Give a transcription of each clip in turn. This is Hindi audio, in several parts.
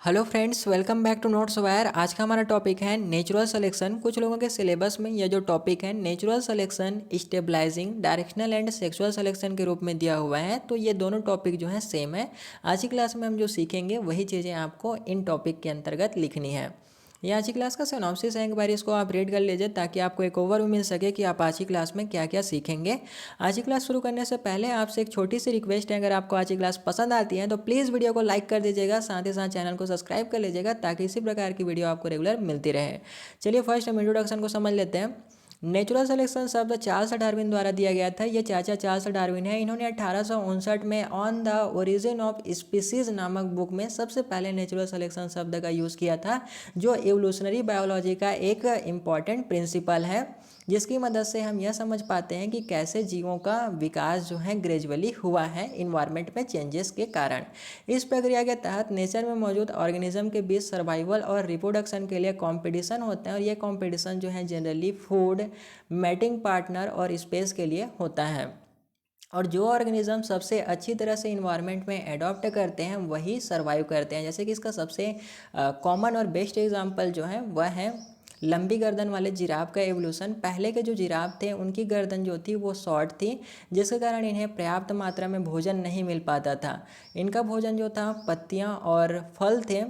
Hello friends, welcome back to Notes Wire. आज का हमारा टॉपिक है नेचुरल सिलेक्शन। कुछ लोगों के सिलेबस में यह जो टॉपिक है natural selection, stabilising, directional and sexual selection के रूप में दिया हुआ है। तो ये दोनों टॉपिक जो है सेम है। आज की क्लास में हम जो सीखेंगे वही चीज़ें आपको इन टॉपिक के अंतर्गत लिखनी है। ये आज की क्लास का सिनॉप्सिस है, एक बार इसको आप रीड कर लीजिए ताकि आपको एक ओवरव्यू मिल सके कि आप आज की क्लास में क्या क्या सीखेंगे। आज की क्लास शुरू करने से पहले आपसे एक छोटी सी रिक्वेस्ट है, अगर आपको आज की क्लास पसंद आती है तो प्लीज़ वीडियो को लाइक कर दीजिएगा, साथ ही साथ चैनल को सब्सक्राइब कर लीजिएगा ताकि इसी प्रकार की वीडियो आपको रेगुलर मिलती रहे। चलिए फर्स्ट हम इंट्रोडक्शन को समझ लेते हैं। नेचुरल सिलेक्शन शब्द चार्ल्स डार्विन द्वारा दिया गया था। ये चाचा चार्ल्स डार्विन है। इन्होंने 1859 में on the origin of species नामक बुक में सबसे पहले नेचुरल सिलेक्शन शब्द का यूज़ किया था, जो एवोल्यूशनरी बायोलॉजी का एक इम्पॉर्टेंट प्रिंसिपल है, जिसकी मदद से हम यह समझ पाते हैं कि कैसे जीवों का विकास जो है ग्रेजुअली हुआ है इन्वायरमेंट में चेंजेस के कारण। इस प्रक्रिया के तहत नेचर में मौजूद ऑर्गेनिज्म के बीच सर्वाइवल और रिप्रोडक्शन के लिए कंपटीशन होते हैं, और ये कंपटीशन जो है जनरली फूड, मैटिंग पार्टनर और स्पेस के लिए होता है। और जो ऑर्गेनिज्म सबसे अच्छी तरह से इन्वायरमेंट में एडॉप्ट करते हैं वही सर्वाइव करते हैं। जैसे कि इसका सबसे कॉमन और बेस्ट एग्जांपल जो है वह है लंबी गर्दन वाले जिराफ का एवोल्यूशन। पहले के जो जिराफ थे उनकी गर्दन जो थी वो शॉर्ट थी, जिसके कारण इन्हें पर्याप्त मात्रा में भोजन नहीं मिल पाता था। इनका भोजन जो था पत्तियाँ और फल थे।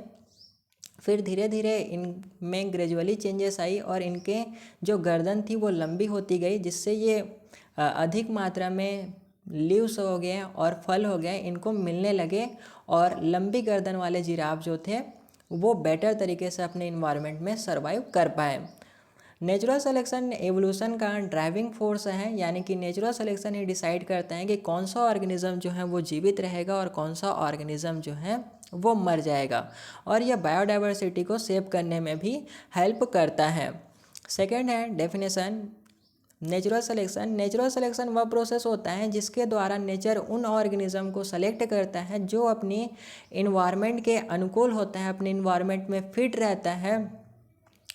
फिर धीरे धीरे इनमें ग्रेजुअली चेंजेस आई और इनके जो गर्दन थी वो लंबी होती गई, जिससे ये अधिक मात्रा में लीव्स हो गए और फल हो गए इनको मिलने लगे, और लंबी गर्दन वाले जिराफ जो थे वो बेटर तरीके से अपने इन्वायरमेंट में सर्वाइव कर पाए। नेचुरल सिलेक्शन एवोल्यूशन का ड्राइविंग फोर्स है, यानी कि नेचुरल सिलेक्शन ही डिसाइड करता है कि कौन सा ऑर्गेनिज्म जो है वो जीवित रहेगा और कौन सा ऑर्गेनिज्म जो है वो मर जाएगा, और यह बायोडाइवर्सिटी को सेव करने में भी हेल्प करता है। सेकेंड है डेफिनेशन। नेचुरल सिलेक्शन वह प्रोसेस होता है जिसके द्वारा नेचर उन ऑर्गेनिज्म को सेलेक्ट करता है जो अपनी इन्वायरमेंट के अनुकूल होता है, अपने इन्वायरमेंट में फिट रहता है,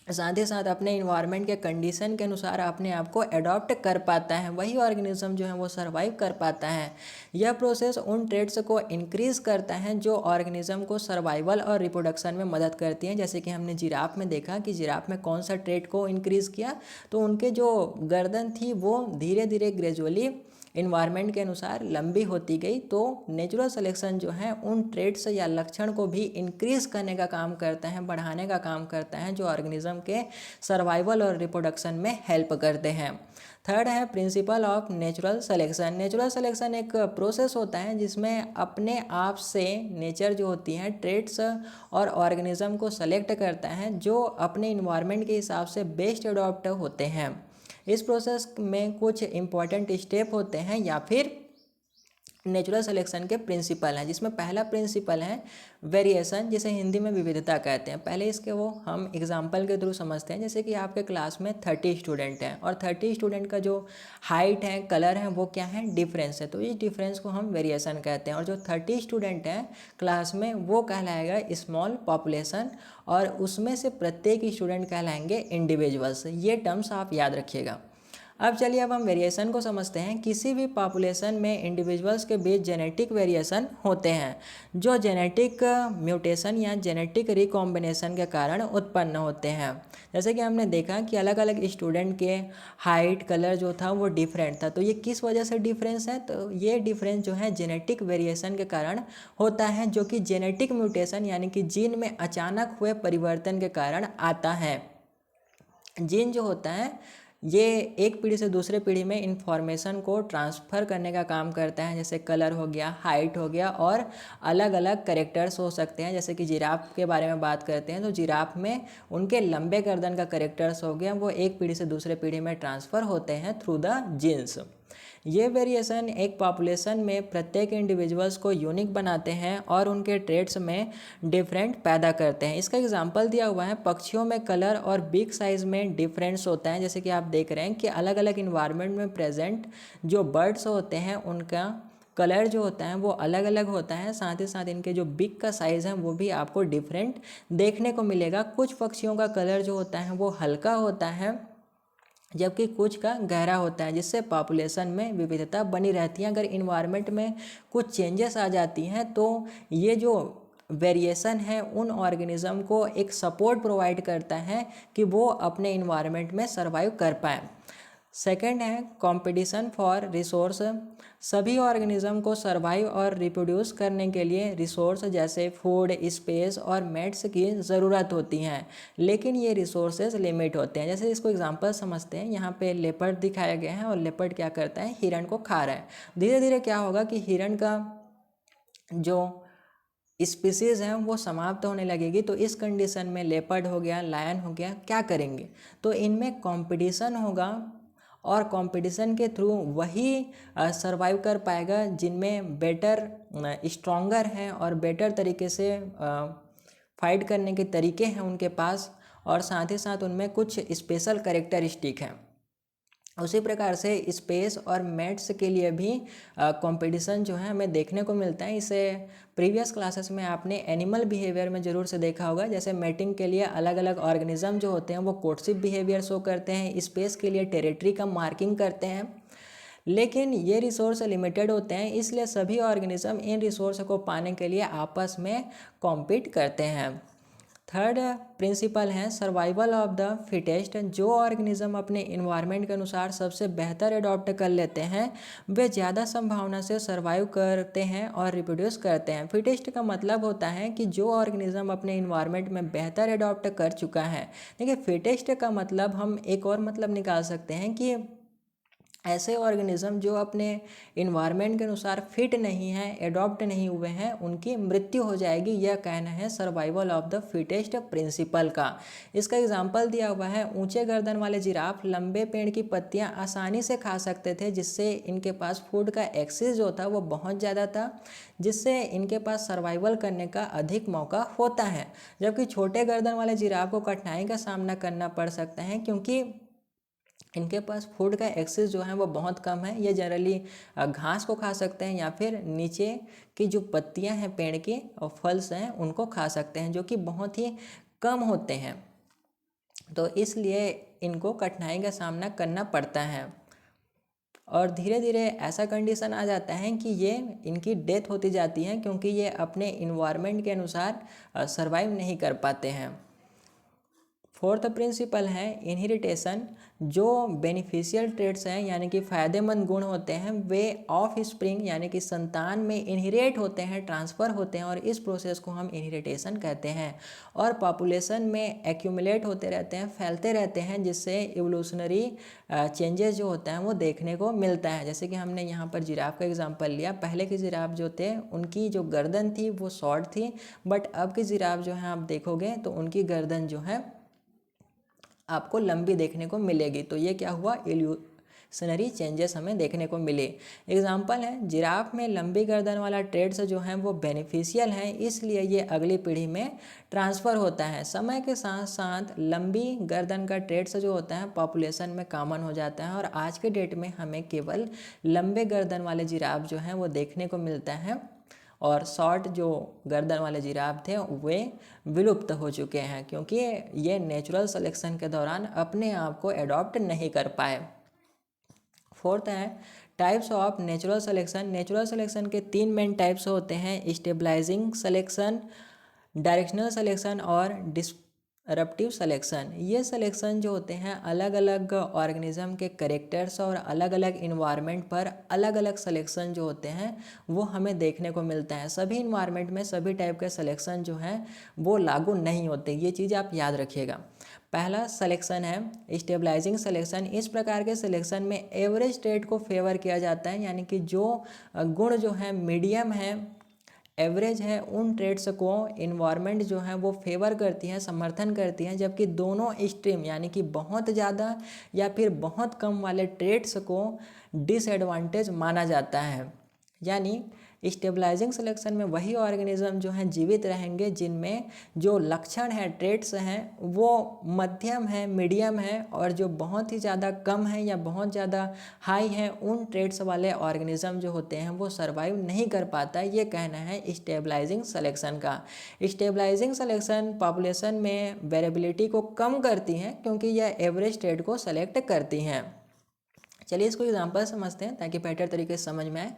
साथ ही साथ अपने इन्वायरमेंट के कंडीशन के अनुसार अपने आप को अडॉप्ट कर पाता है। वही ऑर्गेनिज्म जो है वो सर्वाइव कर पाता है। यह प्रोसेस उन ट्रेड्स को इंक्रीज करता है जो ऑर्गेनिज्म को सर्वाइवल और रिप्रोडक्शन में मदद करती हैं। जैसे कि हमने जिराफ में देखा कि जिराफ में कौन सा ट्रेड को इंक्रीज किया, तो उनके जो गर्दन थी वो धीरे धीरे ग्रेजुअली इन्वायरमेंट के अनुसार लंबी होती गई। तो नेचुरल सिलेक्शन जो है उन ट्रेड्स या लक्षण को भी इंक्रीज करने का काम करता है, बढ़ाने का काम करता है, जो ऑर्गेनिज्म के सर्वाइवल और रिप्रोडक्शन में हेल्प करते हैं। थर्ड है principle of natural selection. Natural selection एक प्रोसेस होता है जिसमें अपने आप से नेचर जो होती है ट्रेड्स और ऑर्गेनिज्म को सेलेक्ट करता है जो अपने इन्वायरमेंट के हिसाब से बेस्ट अडॉप्ट होते हैं। इस प्रोसेस में कुछ इंपॉर्टेंट स्टेप होते हैं या फिर नेचुरल सिलेक्शन के प्रिंसिपल हैं, जिसमें पहला प्रिंसिपल है वेरिएशन, जिसे हिंदी में विविधता कहते हैं। पहले इसके वो हम एग्जांपल के थ्रू समझते हैं। जैसे कि आपके क्लास में 30 स्टूडेंट हैं और 30 स्टूडेंट का जो हाइट है, कलर है, वो क्या है, डिफरेंस है। तो इस डिफरेंस को हम वेरिएशन कहते हैं। और जो 30 स्टूडेंट हैं क्लास में वो कहलाएगा स्मॉल पॉपुलेशन, और उसमें से प्रत्येक स्टूडेंट कहलाएंगे इंडिविजुअल्स। ये टर्म्स आप याद रखिएगा। अब चलिए अब हम वेरिएशन को समझते हैं। किसी भी पॉपुलेशन में इंडिविजुअल्स के बीच जेनेटिक वेरिएशन होते हैं जो जेनेटिक म्यूटेशन या जेनेटिक रिकॉम्बिनेशन के कारण उत्पन्न होते हैं। जैसे कि हमने देखा कि अलग अलग स्टूडेंट के हाइट, कलर जो था वो डिफरेंट था। तो ये किस वजह से डिफरेंस है, तो ये डिफरेंस जो है जेनेटिक वेरिएशन के कारण होता है, जो कि जेनेटिक म्यूटेशन यानी कि जीन में अचानक हुए परिवर्तन के कारण आता है। जीन जो होता है ये एक पीढ़ी से दूसरे पीढ़ी में इंफॉर्मेशन को ट्रांसफ़र करने का काम करता है। जैसे कलर हो गया, हाइट हो गया, और अलग अलग कैरेक्टर्स हो सकते हैं। जैसे कि जिराफ के बारे में बात करते हैं तो जिराफ में उनके लंबे गर्दन का कैरेक्टर्स हो गया, वो एक पीढ़ी से दूसरे पीढ़ी में ट्रांसफ़र होते हैं थ्रू द जीन्स। ये वेरिएशन एक पॉपुलेशन में प्रत्येक इंडिविजुअल्स को यूनिक बनाते हैं और उनके ट्रेड्स में डिफरेंट पैदा करते हैं। इसका एग्जांपल दिया हुआ है, पक्षियों में कलर और बिग साइज़ में डिफरेंस होता है। जैसे कि आप देख रहे हैं कि अलग अलग इन्वायरमेंट में प्रेजेंट जो बर्ड्स होते हैं उनका कलर जो होता है वो अलग अलग होता है, साथ ही साथ इनके जो बिग का साइज़ है वो भी आपको डिफरेंट देखने को मिलेगा। कुछ पक्षियों का कलर जो होता है वो हल्का होता है, जबकि कुछ का गहरा होता है, जिससे पॉपुलेशन में विविधता बनी रहती है। अगर इन्वायरमेंट में कुछ चेंजेस आ जाती हैं तो ये जो वेरिएशन है उन ऑर्गेनिज्म को एक सपोर्ट प्रोवाइड करता है कि वो अपने इन्वायरमेंट में सर्वाइव कर पाए। सेकंड है कंपटीशन फॉर रिसोर्स। सभी ऑर्गेनिज्म को सर्वाइव और रिप्रोड्यूस करने के लिए रिसोर्स जैसे फूड, स्पेस और मेट्स की ज़रूरत होती हैं, लेकिन ये रिसोर्सेज लिमिट होते हैं। जैसे इसको एग्जांपल समझते हैं, यहाँ पे लेपर्ड दिखाया गया है और लेपर्ड क्या करता है, हिरण को खा रहा है। धीरे धीरे क्या होगा कि हिरण का जो स्पीसीज़ हैं वो समाप्त होने लगेगी। तो इस कंडीशन में लेपर्ड हो गया, लायन हो गया, क्या करेंगे, तो इनमें कंपटीशन होगा और कंपटीशन के थ्रू वही सरवाइव कर पाएगा जिनमें बेटर स्ट्रॉन्गर हैं और बेटर तरीके से फाइट करने के तरीके हैं उनके पास, और साथ ही साथ उनमें कुछ स्पेशल कैरेक्टरिस्टिक हैं। उसी प्रकार से स्पेस और मैट्स के लिए भी कंपटीशन जो है हमें देखने को मिलता है। इसे प्रीवियस क्लासेस में आपने एनिमल बिहेवियर में ज़रूर से देखा होगा। जैसे मैटिंग के लिए अलग अलग ऑर्गेनिज्म जो होते हैं वो कोर्टशिप बिहेवियर शो करते हैं, स्पेस के लिए टेरिटरी का मार्किंग करते हैं, लेकिन ये रिसोर्स लिमिटेड होते हैं, इसलिए सभी ऑर्गेनिज्म इन रिसोर्स को पाने के लिए आपस में कॉम्पीट करते हैं। थर्ड प्रिंसिपल है सर्वाइवल ऑफ द फिटेस्ट। जो ऑर्गेनिज्म अपने इन्वायरमेंट के अनुसार सबसे बेहतर अडॉप्ट कर लेते हैं वे ज़्यादा संभावना से सर्वाइव करते हैं और रिप्रोड्यूस करते हैं। फिटेस्ट का मतलब होता है कि जो ऑर्गेनिज्म अपने इन्वायरमेंट में बेहतर अडॉप्ट कर चुका है। देखिए फिटेस्ट का मतलब हम एक और मतलब निकाल सकते हैं कि ऐसे ऑर्गेनिज्म जो अपने इन्वायरमेंट के अनुसार फिट नहीं है, एडॉप्ट नहीं हुए हैं, उनकी मृत्यु हो जाएगी। यह कहना है survival of the fittest principle का। इसका एग्जांपल दिया हुआ है, ऊंचे गर्दन वाले जिराफ लंबे पेड़ की पत्तियां आसानी से खा सकते थे, जिससे इनके पास फूड का एक्सेस जो था वो बहुत ज़्यादा था, जिससे इनके पास सर्वाइवल करने का अधिक मौका होता है। जबकि छोटे गर्दन वाले जिराफ को कठिनाई का सामना करना पड़ सकता है क्योंकि इनके पास फूड का एक्सेस जो है वो बहुत कम है। ये जनरली घास को खा सकते हैं या फिर नीचे की जो पत्तियां हैं पेड़ की और फल्स हैं उनको खा सकते हैं, जो कि बहुत ही कम होते हैं। तो इसलिए इनको कठिनाई का सामना करना पड़ता है और धीरे धीरे ऐसा कंडीशन आ जाता है कि ये इनकी डेथ होती जाती है क्योंकि ये अपने इन्वायरमेंट के अनुसार सर्वाइव नहीं कर पाते हैं। फोर्थ प्रिंसिपल है इनहेरिटेशन। जो बेनिफिशियल ट्रेड्स हैं यानी कि फ़ायदेमंद गुण होते हैं वे ऑफ स्प्रिंग यानी कि संतान में इनहेरिट होते हैं, ट्रांसफ़र होते हैं, और इस प्रोसेस को हम इनहेरिटेशन कहते हैं। और पॉपुलेशन में एक्यूमुलेट होते रहते हैं, फैलते रहते हैं, जिससे इवोल्यूशनरी चेंजेस जो होते हैं वो देखने को मिलता है। जैसे कि हमने यहाँ पर जिराफ का एग्जाम्पल लिया। पहले के जिराफ जो थे उनकी जो गर्दन थी वो शॉर्ट थी, बट अब के जिराफ जो हैं आप देखोगे तो उनकी गर्दन जो है आपको लंबी देखने को मिलेगी। तो ये क्या हुआ, इवोल्यूशनरी चेंजेस हमें देखने को मिले। एग्जाम्पल है जिराफ में लंबी गर्दन वाला ट्रेड्स जो हैं वो बेनिफिशियल हैं, इसलिए ये अगली पीढ़ी में ट्रांसफ़र होता है। समय के साथ साथ लंबी गर्दन का ट्रेड्स जो होता है पॉपुलेशन में कॉमन हो जाता है और आज के डेट में हमें केवल लंबे गर्दन वाले जिराफ जो हैं वो देखने को मिलता है और शॉर्ट जो गर्दन वाले जिराफ थे वे विलुप्त हो चुके हैं क्योंकि ये नेचुरल सिलेक्शन के दौरान अपने आप को एडॉप्ट नहीं कर पाए। फोर्थ है types of natural selection. Natural selection के 3 मेन टाइप्स होते हैं, स्टेबलाइजिंग सिलेक्शन, डायरेक्शनल सिलेक्शन और डिसरप्टिव सिलेक्शन। ये सिलेक्शन जो होते हैं अलग अलग ऑर्गेनिज्म के कैरेक्टर्स और अलग अलग इन्वायरमेंट पर अलग अलग सिलेक्शन जो होते हैं वो हमें देखने को मिलता है। सभी इन्वायरमेंट में सभी टाइप के सिलेक्शन जो हैं वो लागू नहीं होते, ये चीज़ आप याद रखिएगा। पहला सिलेक्शन है स्टेबलाइजिंग सिलेक्शन। इस प्रकार के सिलेक्शन में एवरेज ट्रेड को फेवर किया जाता है, यानी कि जो गुण जो है मीडियम है, एवरेज है, उन ट्रेड्स को इन्वायरमेंट जो है वो फेवर करती है, समर्थन करती है, जबकि दोनों एक्सट्रीम यानी कि बहुत ज़्यादा या फिर बहुत कम वाले ट्रेड्स को डिसएडवांटेज माना जाता है। यानी स्टेबलाइजिंग सिलेक्शन में वही ऑर्गेनिज्म जो हैं जीवित रहेंगे जिनमें जो लक्षण है, ट्रेड्स हैं, वो मध्यम है, मीडियम है, और जो बहुत ही ज़्यादा कम है या बहुत ज़्यादा हाई है उन ट्रेड्स वाले ऑर्गेनिज्म जो होते हैं वो सर्वाइव नहीं कर पाता। ये कहना है स्टेबलाइजिंग सिलेक्शन का। स्टेबलाइजिंग सिलेक्शन पॉपुलेशन में वेरिएबिलिटी को कम करती हैं क्योंकि यह एवरेज ट्रेड को सेलेक्ट करती हैं। चलिए इसको एग्जाम्पल समझते हैं ताकि बेटर तरीके से समझ में आए।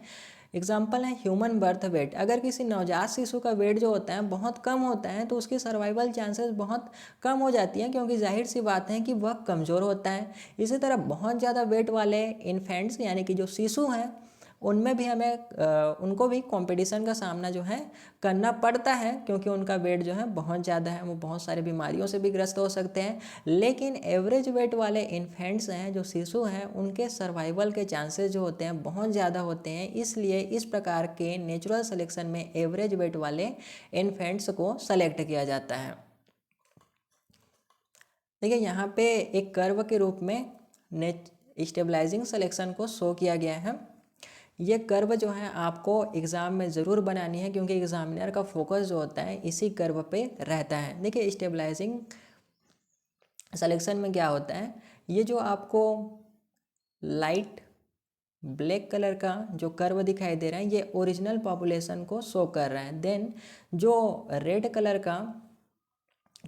एग्जाम्पल है ह्यूमन बर्थ वेट। अगर किसी नवजात शिशु का वेट जो होता है बहुत कम होता है तो उसकी सर्वाइवल चांसेस बहुत कम हो जाती हैं, क्योंकि जाहिर सी बात है कि वह कमज़ोर होता है। इसी तरह बहुत ज़्यादा वेट वाले इन्फेंट्स यानी कि जो शिशु हैं उनमें भी हमें उनको भी कंपटीशन का सामना जो है करना पड़ता है, क्योंकि उनका वेट जो है बहुत ज़्यादा है, वो बहुत सारी बीमारियों से भी ग्रस्त हो सकते हैं। लेकिन एवरेज वेट वाले इन्फेंट्स हैं, जो शिशु हैं, उनके सर्वाइवल के चांसेस जो होते हैं बहुत ज़्यादा होते हैं। इसलिए इस प्रकार के नेचुरल सिलेक्शन में एवरेज वेट वाले इन्फेंट्स को सेलेक्ट किया जाता है। देखिए यहाँ पे एक कर्व के रूप में स्टेबलाइजिंग सिलेक्शन को शो किया गया है। ये कर्व जो है आपको एग्ज़ाम में ज़रूर बनानी है, क्योंकि एग्जामिनर का फोकस जो होता है इसी कर्व पे रहता है। देखिए स्टेबलाइजिंग सिलेक्शन में क्या होता है, ये जो आपको लाइट ब्लैक कलर का जो कर्व दिखाई दे रहा है ये ओरिजिनल पॉपुलेशन को शो कर रहा है। देन जो रेड कलर का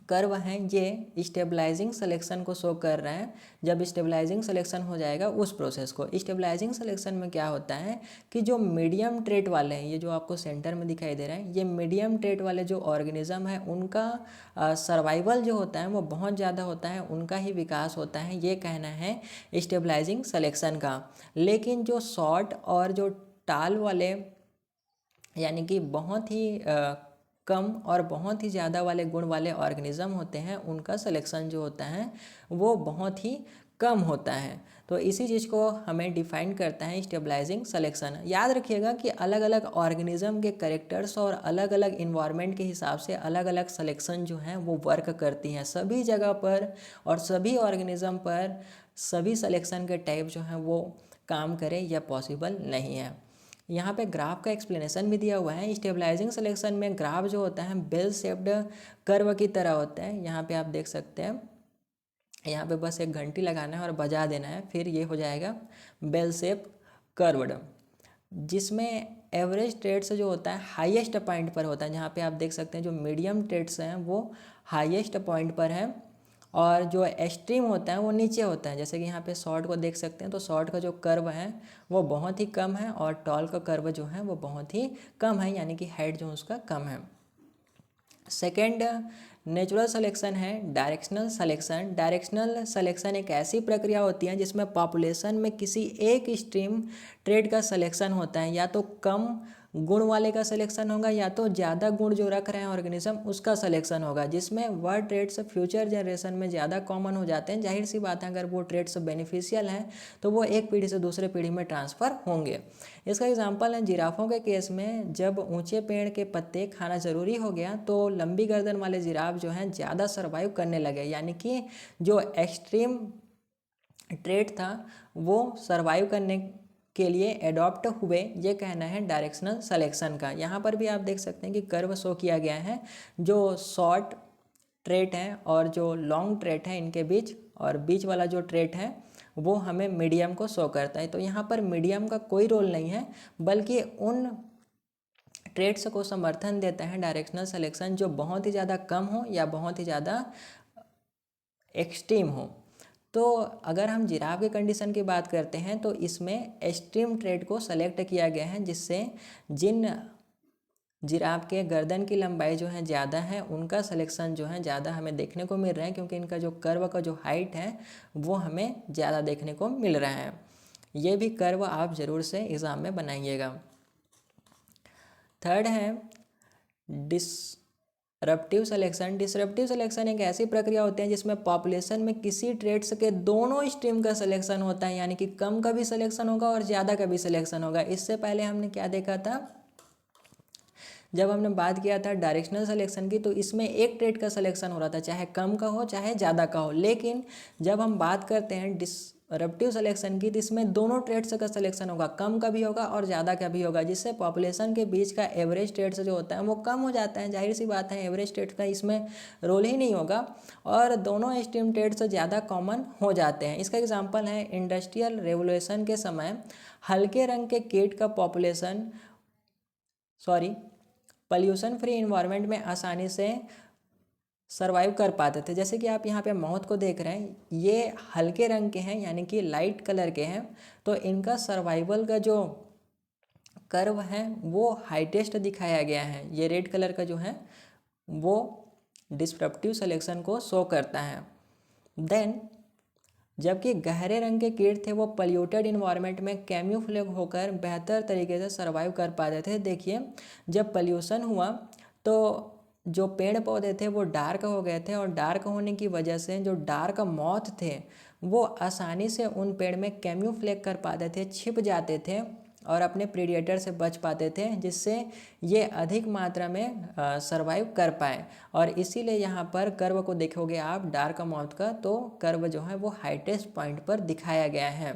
कर्व है ये स्टेबलाइजिंग सिलेक्शन को शो कर रहा है। जब स्टेबलाइजिंग सिलेक्शन हो जाएगा उस प्रोसेस को, स्टेबलाइजिंग सिलेक्शन में क्या होता है कि जो मीडियम ट्रेट वाले हैं, ये जो आपको सेंटर में दिखाई दे रहा है, ये मीडियम ट्रेट वाले जो ऑर्गेनिज्म है उनका सर्वाइवल जो होता है वो बहुत ज़्यादा होता है, उनका ही विकास होता है, ये कहना है स्टेबलाइजिंग सिलेक्शन का। लेकिन जो शॉर्ट और जो टाल वाले यानी कि बहुत ही कम और बहुत ही ज़्यादा वाले गुण वाले ऑर्गेनिज्म होते हैं, उनका सिलेक्शन जो होता है वो बहुत ही कम होता है। तो इसी चीज़ को हमें डिफाइन करता है स्टेबलाइजिंग सिलेक्शन। याद रखिएगा कि अलग अलग ऑर्गेनिज्म के कैरेक्टर्स और अलग अलग इन्वायरमेंट के हिसाब से अलग अलग सिलेक्शन जो हैं वो वर्क करती हैं। सभी जगह पर और सभी ऑर्गेनिज्म पर सभी सिलेक्शन के टाइप जो हैं वो काम करें यह पॉसिबल नहीं है। यहाँ पे ग्राफ का एक्सप्लेनेशन भी दिया हुआ है। स्टेबलाइजिंग सिलेक्शन में ग्राफ जो होता है बेल शेप्ड कर्व की तरह होता है। यहाँ पे आप देख सकते हैं, यहाँ पे बस एक घंटी लगाना है और बजा देना है, फिर ये हो जाएगा बेल शेप कर्व्ड, जिसमें एवरेज ट्रेड्स जो होता है हाईएस्ट पॉइंट पर होता है। जहाँ पे आप देख सकते हैं जो मीडियम ट्रेड्स हैं वो हाईएस्ट पॉइंट पर हैं और जो एक्सट्रीम होता है वो नीचे होता है। जैसे कि यहाँ पे शॉर्ट को देख सकते हैं, तो शॉर्ट का जो कर्व है वो बहुत ही कम है और टॉल का कर्व जो है वो बहुत ही कम है, यानी कि हाइट जो उसका कम है। सेकेंड नेचुरल सिलेक्शन है डायरेक्शनल सिलेक्शन। डायरेक्शनल सिलेक्शन एक ऐसी प्रक्रिया होती है जिसमें पॉपुलेशन में किसी एक एक्सट्रीम ट्रेड का सिलेक्शन होता है, या तो कम गुण वाले का सिलेक्शन होगा या तो ज़्यादा गुण जो रख रहे हैं ऑर्गेनिज्म उसका सिलेक्शन होगा, जिसमें वह ट्रेड्स फ्यूचर जनरेशन में ज़्यादा कॉमन हो जाते हैं। जाहिर सी बात है अगर वो ट्रेड्स बेनिफिशियल हैं तो वो एक पीढ़ी से दूसरे पीढ़ी में ट्रांसफ़र होंगे। इसका एग्जांपल है जिराफों के केस में, जब ऊंचे पेड़ के पत्ते खाना ज़रूरी हो गया तो लंबी गर्दन वाले जिराफ जो हैं ज़्यादा सर्वाइव करने लगे, यानी कि जो एक्सट्रीम ट्रेड था वो सर्वाइव करने के लिए एडॉप्ट हुए, ये कहना है डायरेक्शनल सिलेक्शन का। यहाँ पर भी आप देख सकते हैं कि कर्व शो किया गया है, जो शॉर्ट ट्रेट है और जो लॉन्ग ट्रेट है इनके बीच, और बीच वाला जो ट्रेट है वो हमें मीडियम को शो करता है। तो यहाँ पर मीडियम का कोई रोल नहीं है, बल्कि उन ट्रेड्स को समर्थन देता है डायरेक्शनल सिलेक्शन जो बहुत ही ज़्यादा कम हो या बहुत ही ज़्यादा एक्सट्रीम हो। तो अगर हम जिराफ के कंडीशन की बात करते हैं तो इसमें एक्सट्रीम ट्रेड को सेलेक्ट किया गया है, जिससे जिन जिराफ के गर्दन की लंबाई जो है ज़्यादा है उनका सिलेक्शन जो है ज़्यादा हमें देखने को मिल रहा है, क्योंकि इनका जो कर्व का जो हाइट है वो हमें ज़्यादा देखने को मिल रहा है। ये भी कर्व आप ज़रूर से एग्ज़ाम में बनाइएगा। थर्ड है डिसरप्टिव सिलेक्शन। डिसरप्टिव सिलेक्शन एक ऐसी प्रक्रिया होती है जिसमें पॉपुलेशन में किसी ट्रेड्स के दोनों स्ट्रीम का सिलेक्शन होता है, यानी कि कम का भी सिलेक्शन होगा और ज़्यादा का भी सिलेक्शन होगा। इससे पहले हमने क्या देखा था, जब हमने बात किया था डायरेक्शनल सिलेक्शन की, तो इसमें एक ट्रेड का सिलेक्शन हो रहा था, चाहे कम का हो चाहे ज़्यादा का हो। लेकिन जब हम बात करते हैं डिसरप्टिव सिलेक्शन की, तो इसमें दोनों ट्रेड्स का सिलेक्शन होगा, कम का भी होगा और ज़्यादा का भी होगा, जिससे पॉपुलेशन के बीच का एवरेज ट्रेड्स जो होता है वो कम हो जाता है। जाहिर सी बात है एवरेज ट्रेड्स का इसमें रोल ही नहीं होगा और दोनों एक्सट्रीम ट्रेड्स ज़्यादा कॉमन हो जाते हैं। इसका एग्जाम्पल है इंडस्ट्रियल रेवोल्यूशन के समय हल्के रंग के कीट का पॉपुलेशन पॉल्यूशन फ्री इन्वायरमेंट में आसानी से सर्वाइव कर पाते थे। जैसे कि आप यहाँ पे मौत को देख रहे हैं, ये हल्के रंग के हैं यानी कि लाइट कलर के हैं, तो इनका सर्वाइवल का जो कर्व है वो हाइटेस्ट दिखाया गया है। ये रेड कलर का जो है वो डिस्ट्रप्टिव सिलेक्शन को शो करता है। देन जबकि गहरे रंग के कीट थे वो पल्यूटेड इन्वायरमेंट में कैम्यूफ्लेज होकर बेहतर तरीके से सर्वाइव कर पाते थे। देखिए जब पल्यूशन हुआ तो जो पेड़ पौधे थे वो डार्क हो गए थे, और डार्क होने की वजह से जो डार्क मॉथ थे वो आसानी से उन पेड़ में कैम्यूफ्लेज कर पाते थे, छिप जाते थे और अपने प्रीडेटर से बच पाते थे, जिससे ये अधिक मात्रा में सरवाइव कर पाए। और इसीलिए यहाँ पर कर्व को देखोगे आप डार्क मॉथ का, तो कर्व जो है वो हाइटेस्ट पॉइंट पर दिखाया गया है।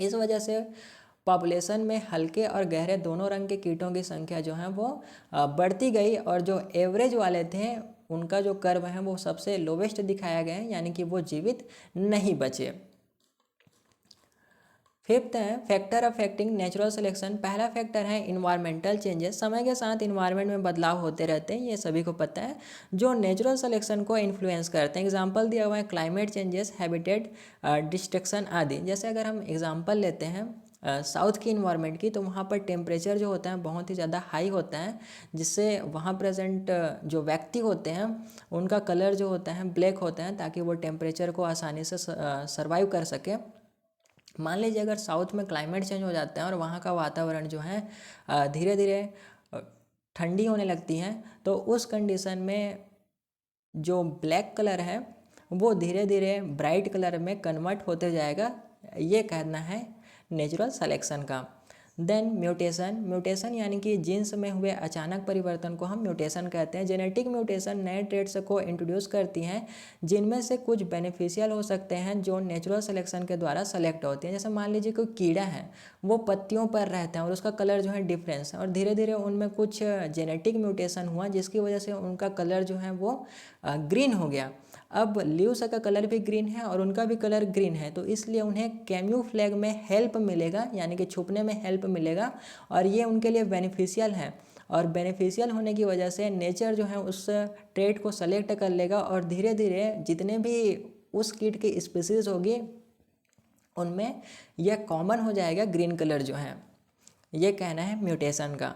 इस वजह से पॉपुलेशन में हल्के और गहरे दोनों रंग के कीटों की संख्या जो है वो बढ़ती गई, और जो एवरेज वाले थे उनका जो कर्व है वो सबसे लोवेस्ट दिखाया गया है, यानी कि वो जीवित नहीं बचे। फिफ्थ है फैक्टर अफेक्टिंग नेचुरल सिलेक्शन। पहला फैक्टर है इन्वायरमेंटल चेंजेस। समय के साथ इन्वायरमेंट में बदलाव होते रहते हैं, ये सभी को पता है, जो नेचुरल सिलेक्शन को इन्फ्लुएंस करते हैं। एग्जांपल दिया हुआ है क्लाइमेट चेंजेस, हैबिटेट डिस्ट्रक्शन आदि। जैसे अगर हम एग्जांपल लेते हैं साउथ की इन्वायरमेंट की, तो वहाँ पर टेम्परेचर जो होता है बहुत ही ज़्यादा हाई होता है, जिससे वहाँ प्रेजेंट जो व्यक्ति होते हैं उनका कलर जो होता है ब्लैक होता है, ताकि वो टेम्परेचर को आसानी से सर्वाइव कर सके। मान लीजिए अगर साउथ में क्लाइमेट चेंज हो जाता है और वहाँ का वातावरण जो है धीरे धीरे ठंडी होने लगती है, तो उस कंडीशन में जो ब्लैक कलर है वो धीरे धीरे ब्राइट कलर में कन्वर्ट होते जाएगा। ये कहना है नेचुरल सिलेक्शन का। देन म्यूटेशन यानी कि जीन्स में हुए अचानक परिवर्तन को हम म्यूटेशन कहते हैं। जेनेटिक म्यूटेशन नए ट्रेड्स को इंट्रोड्यूस करती हैं, जिनमें से कुछ बेनिफिशियल हो सकते हैं जो नेचुरल सिलेक्शन के द्वारा सेलेक्ट होती हैं। जैसे मान लीजिए कोई कीड़ा है, वो पत्तियों पर रहता है और उसका कलर जो है डिफरेंस है, और धीरे धीरे उनमें कुछ जेनेटिक म्यूटेशन हुआ जिसकी वजह से उनका कलर जो है वो ग्रीन हो गया। अब लीव्स का कलर भी ग्रीन है और उनका भी कलर ग्रीन है, तो इसलिए उन्हें कैम्यूफ्लेज में हेल्प मिलेगा, यानी कि छुपने में हेल्प मिलेगा, और ये उनके लिए बेनिफिशियल है। और बेनिफिशियल होने की वजह से नेचर जो है उस ट्रेट को सेलेक्ट कर लेगा, और धीरे धीरे जितने भी उस कीट की स्पीसीज होगी उनमें यह कॉमन हो जाएगा ग्रीन कलर जो है। ये कहना है म्यूटेशन का।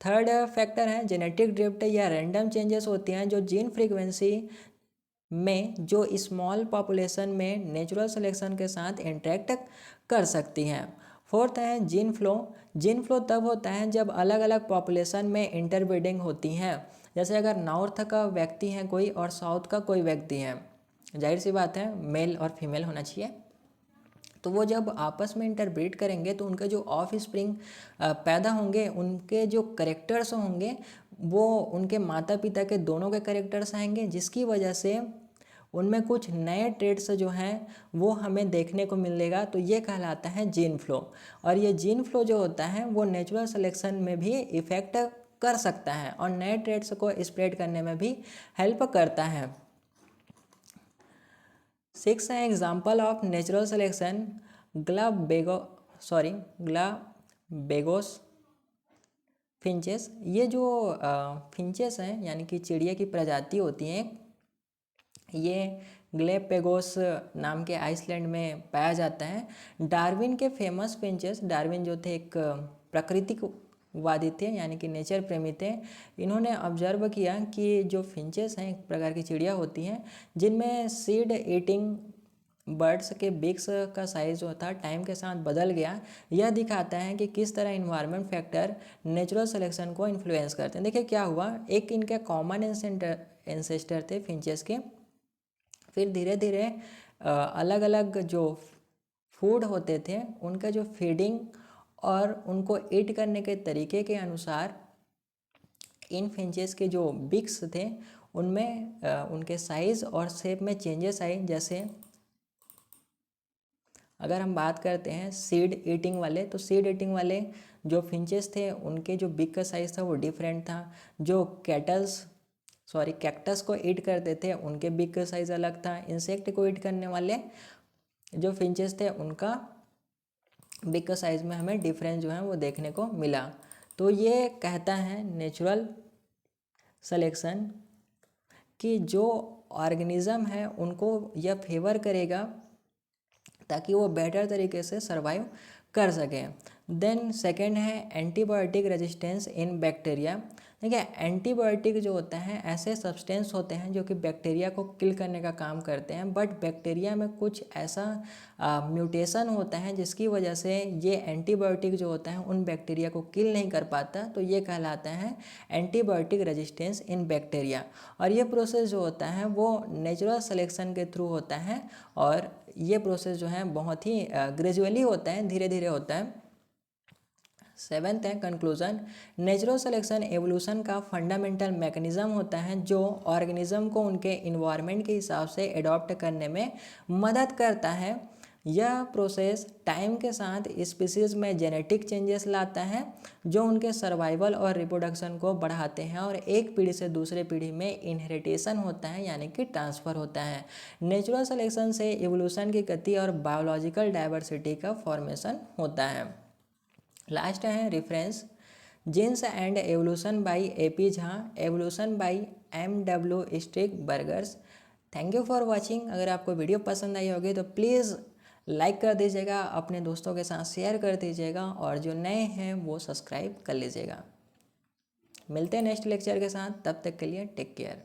थर्ड फैक्टर है जेनेटिक ड्रिफ्ट या रैंडम चेंजेस होते हैं जो जीन फ्रीक्वेंसी में जो स्मॉल पॉपुलेशन में नेचुरल सिलेक्शन के साथ इंटरेक्ट कर सकती हैं। फोर्थ है जीन फ्लो। जीन फ्लो तब होता है जब अलग अलग पॉपुलेशन में इंटरब्रीडिंग होती हैं। जैसे अगर नॉर्थ का व्यक्ति है कोई और साउथ का कोई व्यक्ति है, जाहिर सी बात है मेल और फीमेल होना चाहिए, तो वो जब आपस में इंटरब्रीड करेंगे तो उनके जो ऑफ स्प्रिंग पैदा होंगे, उनके जो करेक्टर्स होंगे वो उनके माता पिता के दोनों के करेक्टर्स आएंगे, जिसकी वजह से उनमें कुछ नए ट्रेड्स जो हैं वो हमें देखने को मिलेगा। तो ये कहलाता है जीन फ्लो। और ये जीन फ्लो जो होता है वो नेचुरल सिलेक्शन में भी इफ़ेक्ट कर सकता है और नए ट्रेड्स को स्प्रेड करने में भी हेल्प करता है। 6 है example of natural selection Galapagos finches. ये जो फिंचेस हैं यानी कि चिड़िया की प्रजाति होती हैं, ये ग्लेपेगोस नाम के आइसलैंड में पाया जाता है। डार्विन के फेमस फिंचेस, डार्विन जो थे एक प्राकृतिकवादी थे यानी कि नेचर प्रेमी थे, इन्होंने ऑब्जर्व किया कि जो फिंचेस हैं एक प्रकार की चिड़िया होती हैं जिनमें सीड ईटिंग बर्ड्स के बिक्स का साइज़ जो था टाइम के साथ बदल गया। यह दिखाता है कि किस तरह इन्वायरमेंट फैक्टर नेचुरल सिलेक्शन को इन्फ्लुएंस करते हैं। देखिए क्या हुआ, एक इनके कॉमन एंसेस्टर थे फिंचेस के, फिर धीरे धीरे अलग अलग जो फूड होते थे उनका जो फीडिंग और उनको ईट करने के तरीके के अनुसार इन फिंचेस के जो बिक्स थे उनमें उनके साइज़ और शेप में चेंजेस आए। जैसे अगर हम बात करते हैं सीड ईटिंग वाले, तो सीड ईटिंग वाले जो फिंचेस थे उनके जो बिग का साइज़ था वो डिफरेंट था। जो कैक्टस को ईट करते थे उनके बिग का साइज़ अलग था। इंसेक्ट को ईट करने वाले जो फिंचेस थे उनका बिग का साइज़ में हमें डिफरेंस जो है वो देखने को मिला। तो ये कहता है नेचुरल सिलेक्शन कि जो ऑर्गेनिज़म है उनको यह फेवर करेगा ताकि वो बेटर तरीके से सर्वाइव कर सकें। देन सेकेंड है एंटीबायोटिक रेजिस्टेंस इन बैक्टीरिया। देखिए एंटीबायोटिक जो होता है ऐसे सब्सटेंस होते हैं जो कि बैक्टीरिया को किल करने का काम करते हैं, बट बैक्टीरिया में कुछ ऐसा म्यूटेशन होता है जिसकी वजह से ये एंटीबायोटिक जो होता है उन बैक्टीरिया को किल नहीं कर पाता, तो ये कहलाता है एंटीबायोटिक रेजिस्टेंस इन बैक्टीरिया। और ये प्रोसेस जो होता है वो नेचुरल सिलेक्शन के थ्रू होता है, और ये प्रोसेस जो है बहुत ही ग्रेजुअली होता है, धीरे धीरे होता है। सेवेंथ है कंक्लूजन, नेचुरल सिलेक्शन एवोल्यूशन का फंडामेंटल मैकेनिज्म होता है जो ऑर्गेनिज्म को उनके इन्वायरमेंट के हिसाब से एडॉप्ट करने में मदद करता है। यह प्रोसेस टाइम के साथ स्पीसीज में जेनेटिक चेंजेस लाता है जो उनके सर्वाइवल और रिप्रोडक्शन को बढ़ाते हैं, और एक पीढ़ी से दूसरे पीढ़ी में इनहेरिटेशन होता है यानी कि ट्रांसफ़र होता है। नेचुरल सिलेक्शन से एवोल्यूशन की गति और बायोलॉजिकल डाइवर्सिटी का फॉर्मेशन होता है। लास्ट है reference, genes and evolution by AP Jha, evolution by MW Strickberger's. Thank you for watching. अगर आपको वीडियो पसंद आई होगी तो प्लीज़ लाइक कर दीजिएगा, अपने दोस्तों के साथ शेयर कर दीजिएगा, और जो नए हैं वो सब्सक्राइब कर लीजिएगा। मिलते हैं नेक्स्ट लेक्चर के साथ, तब तक के लिए टेक केयर।